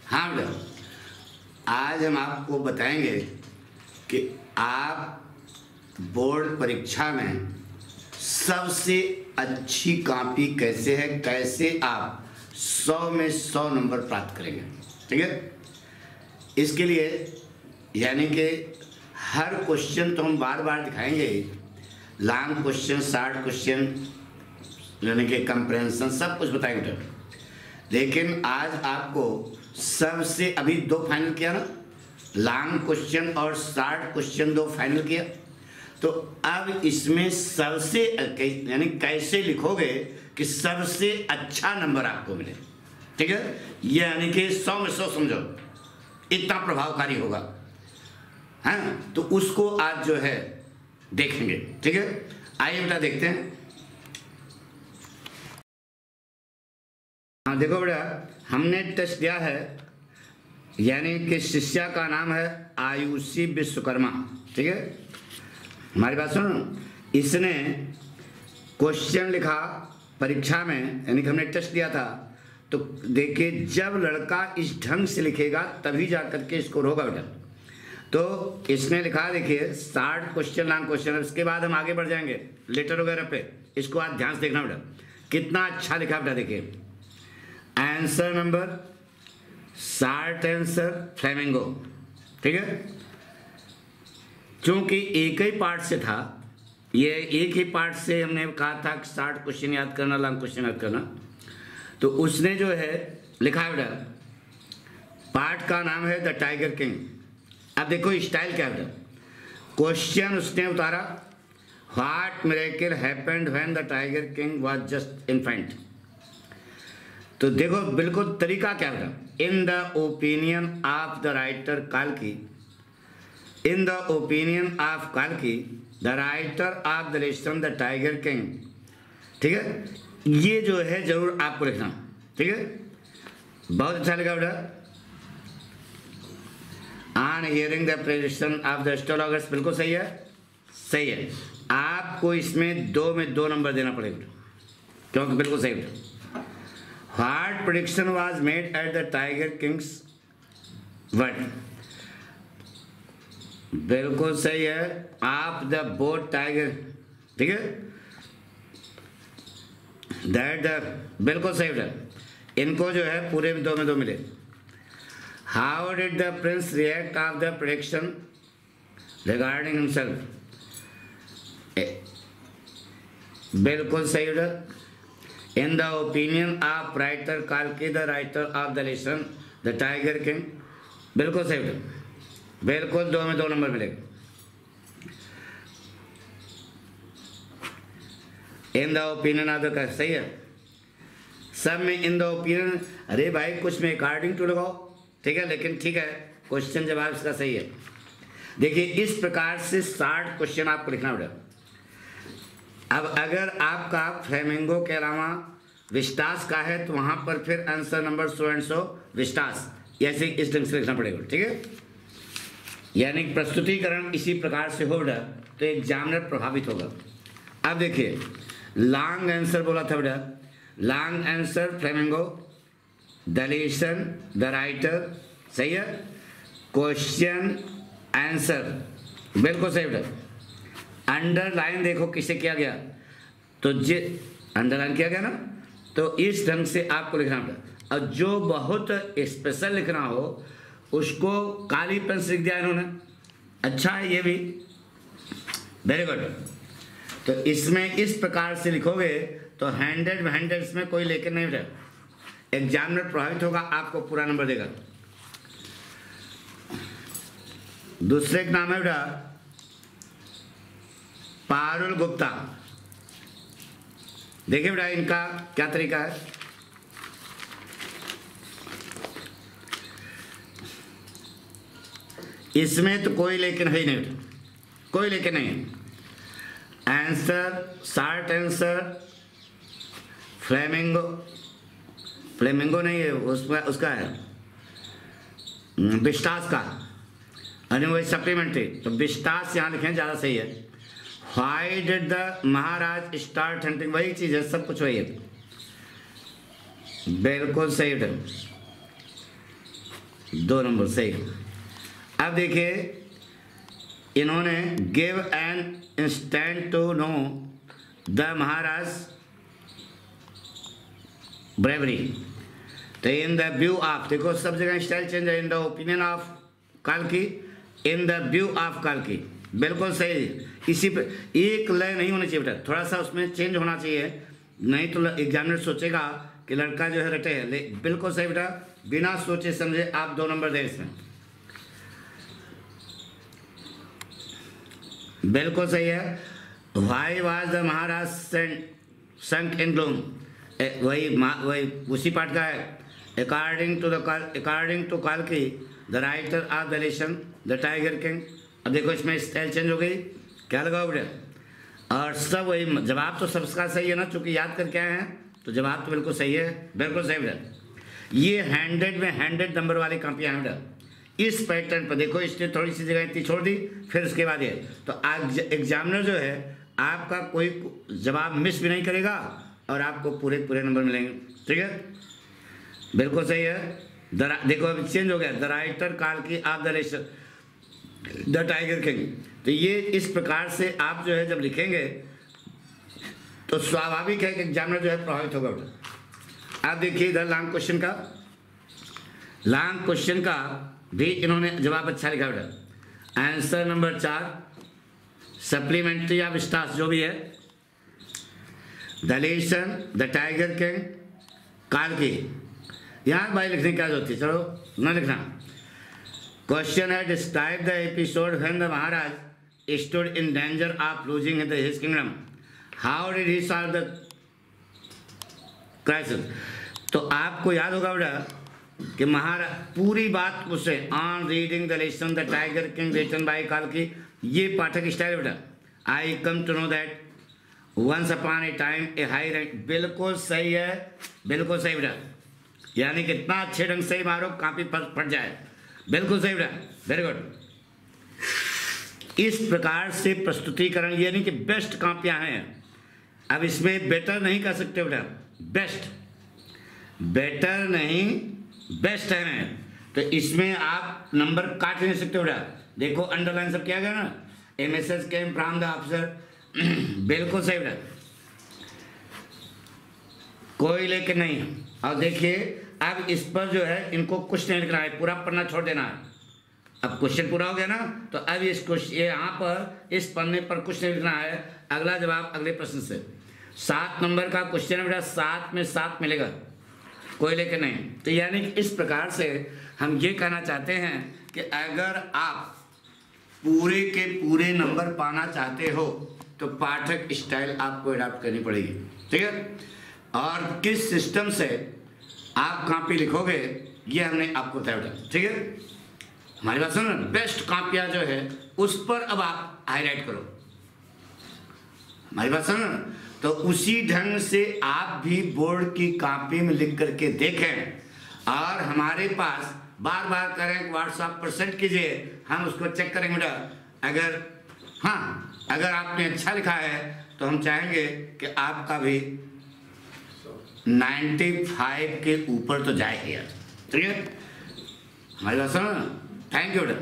हाँ बेटा, आज हम आपको बताएंगे कि आप बोर्ड परीक्षा में सबसे अच्छी कॉपी कैसे है, कैसे आप 100 में 100 नंबर प्राप्त करेंगे। ठीक है, इसके लिए यानी कि हर क्वेश्चन तो हम बार बार दिखाएंगे, लॉन्ग क्वेश्चन, शॉर्ट क्वेश्चन, यानी कि कंप्रेंशन, सब कुछ बताएंगे। लेकिन आज आपको सबसे, अभी 2 फाइनल किया ना, लॉन्ग क्वेश्चन और शॉर्ट क्वेश्चन 2 फाइनल किया, तो अब इसमें सबसे यानी कैसे लिखोगे कि सबसे अच्छा नंबर आपको मिले। ठीक है, ये यानी कि 100 में 100 समझो, इतना प्रभावकारी होगा। हाँ, तो उसको आज जो है देखेंगे। ठीक है, आइए बेटा देखते हैं। हाँ देखो बेटा, हमने टेस्ट दिया है, यानी कि शिष्या का नाम है आयुषी विश्वकर्मा। ठीक है, हमारी बात सुनो। इसने क्वेश्चन लिखा परीक्षा में, यानी कि हमने टेस्ट दिया था, तो देखिए जब लड़का इस ढंग से लिखेगा तभी जाकर के स्कोर होगा बेटा। तो इसने लिखा, देखिए 60 क्वेश्चन, लॉन्ग क्वेश्चन। उसके बाद हम आगे बढ़ जाएंगे लेटर वगैरह पे, इसको आज ध्यान से देखना बेटा, कितना अच्छा लिखा बेटा। देखिए answer number, short answer, flamingo. ठीक है, चूंकि एक ही पार्ट से था, ये एक ही पार्ट से हमने कहा था कि 60 क्वेश्चन याद करना, लॉन्ग क्वेश्चन याद करना, तो उसने जो है लिखा है बेटा, पार्ट का नाम है द टाइगर किंग। अब देखो स्टाइल क्या है। क्वेश्चन उसने उतारा, what miracle happened when the tiger king was just infant. तो देखो बिल्कुल तरीका क्या है। In the opinion of the writer काल्की, in the opinion of काल्की the writer of the lesson the tiger king. ठीक है, ये जो है जरूर आपको लिखना। ठीक है, बहुत अच्छा लगा बेटा। On hearing the prediction of the astrologers, बिल्कुल सही है, सही है। आपको इसमें 2 में 2 नंबर देना पड़ेगा, क्योंकि बिल्कुल सही है। What prediction was made at the tiger Kings word, बिल्कुल सही है। आप द बोट टाइगर, ठीक है, दैट द, बिल्कुल सही है। इनको जो है पूरे में 2 में 2 मिले। How did the prince react of the prediction regarding himself, बिल्कुल सही है। In the opinion of writer काल्की the writer of the lesson the tiger king, बिल्कुल सही है, बिल्कुल 2 में 2 नंबर मिलेगा। In the opinion of the, सही है सब में इन द ओपिनियन। अरे भाई कुछ में अकॉर्डिंग टू लगाओ, ठीक है, लेकिन ठीक है, क्वेश्चन जवाब इसका सही है। देखिए इस प्रकार से 60 क्वेश्चन आपको लिखना पड़ेगा। अब अगर आपका फ्लेमिंगो के अलावा विस्टास का है, तो वहां पर फिर आंसर नंबर 100 एंड 100 विस्टास, ऐसे इस ढंग से लिखना पड़ेगा। ठीक है, यानी प्रस्तुतिकरण इसी प्रकार से होगा तो एग्जामिनर प्रभावित होगा। अब देखिए लॉन्ग आंसर बोला था बेटा, long answer flamingo, the lesson the writer, सही है। क्वेश्चन आंसर, बिल्कुल सही बेटा। अंडरलाइन देखो किसे किया गया, तो जे अंडरलाइन किया गया ना, तो इस ढंग से आपको लिखना पड़ेगा। और जो बहुत स्पेशल लिखना हो उसको काली पेन से लिख दिया इन्होंने, अच्छा है ये भी, वेरी गुड। तो इसमें इस प्रकार से लिखोगे तो 100 इसमें कोई लेकर नहीं रहे, एग्जामिनर प्रभावित होगा, आपको पूरा नंबर देगा। दूसरे का नाम है बेटा पारुल गुप्ता। देखिए बेटा इनका क्या तरीका है। इसमें तो कोई लेकिन है ही नहीं, कोई लेकिन नहीं है। Answer, short answer, flamingo, flamingo नहीं है, उसका है विस्टास का, यानी वही सप्लीमेंट्री, तो विस्टास यहाँ लिखें ज़्यादा सही है। Why did the Maharaj start hunting, वही चीज़ है, सब कुछ वही है। बिल्कुल सही बेटा, 2 नंबर सही। अब देखिए इन्होंने give an instant to know the Maharaj bravery. तो इन द व्यू ऑफ, देखो सब जगह स्टाइल चेंज है। In the opinion of काल्की, in the view of काल्की, बिल्कुल सही। इसी पे एक लय नहीं होना चाहिए बेटा, थोड़ा सा उसमें चेंज होना चाहिए, नहीं तो एग्जामिनर सोचेगा कि लड़का जो है रटे है। बिल्कुल सही बेटा, बिना सोचे समझे आप 2 नंबर दें इसमें, बिल्कुल सही है। Why was the Maharaj sunk in gloom, वही उसी पाठ का है। अकॉर्डिंग टू काल्की the writer of the lesson the tiger king. अब देखो इसमें स्टाइल चेंज हो गई, क्या लगाओ बेटा, और सब वही जवाब तो सबका सही है ना, चूंकि याद करके आए हैं तो जवाब तो बिल्कुल सही है, बिल्कुल सही बेटा। ये 100 में 100 नंबर वाली कापियाँ हैं बेटा। इस पैटर्न पर देखो, इसने थोड़ी सी जगह इतनी छोड़ दी, फिर उसके बाद ये, तो आज एग्जामिनर जो है आपका कोई जवाब मिस भी नहीं करेगा और आपको पूरे नंबर मिलेंगे, ठीक है, बिल्कुल सही है। देखो अब चेंज हो गया, द राइटर काल्की of the lesson the tiger king. तो ये इस प्रकार से आप जो है जब लिखेंगे तो स्वाभाविक है कि एग्जामिनर जो है प्रभावित होगा। आप देखिए इधर लॉन्ग क्वेश्चन का भी इन्होंने जवाब अच्छा लिखा बेटा। Answer number 4 supplementary of stars जो भी है, the lesson the tiger king काल्की। यहाँ भाई लिखने की क्या जरूरत है, चलो न लिखना। क्वेश्चन है describe the episode when the Maharaj stood in danger of losing his kingdom, how did he solve the crisis. तो आपको याद होगा बेटा कि महाराज पूरी बात उसे on reading the lesson the tiger king written by काल्की, ये पाठक स्टाइल बेटा। I come to know that once upon a time a high rank, बिल्कुल सही है, बिल्कुल सही बेटा। यानी कितना अच्छे ढंग से मारो कापी पर फट जाए, बिल्कुल सही बेटा, वेरी गुड। इस प्रकार से प्रस्तुतिकरण, ये नहीं कि बेस्ट कापियां हैं, अब इसमें बेटर नहीं कर सकते बेटा, बेटर नहीं बेस्ट है, तो इसमें आप नंबर काट नहीं सकते बेटा। देखो अंडरलाइन सब किया गया ना, MSS came from the officer, बिल्कुल सही बेटा, कोई लेकिन नहीं। और देखिए अब इस पर जो है इनको कुछ नहीं लिखना है, पूरा पन्ना छोड़ देना है। अब क्वेश्चन पूरा हो गया ना, तो अब इस क्वेश्चन यहाँ पर इस पन्ने पर कुछ नहीं लिखना है, अगला जवाब अगले प्रश्न से। 7 नंबर का क्वेश्चन है बेटा, 7 में 7 मिलेगा, कोई लेकर नहीं। तो यानी कि इस प्रकार से हम ये कहना चाहते हैं कि अगर आप पूरे के पूरे नंबर पाना चाहते हो तो पाठक स्टाइल आपको अडॉप्ट करनी पड़ेगी, ठीक है। और किस सिस्टम से आप कापी लिखोगे ये हमने आपको बताया बेटा, ठीक है। हमारी बात सुनो, बेस्ट कापियाँ जो है उस पर अब आप हाईलाइट करो, हमारी बात सुनो। तो उसी ढंग से आप भी बोर्ड की कॉपी में लिख करके देखें और हमारे पास बार बार करें, व्हाट्सएप पर सेंड कीजिए, हम उसको चेक करेंगे बेटा। अगर आपने अच्छा लिखा है तो हम चाहेंगे कि आपका भी 95 के ऊपर तो जाए यार, ठीक है। हमारी बात सुनो, थैंक यू बेटा।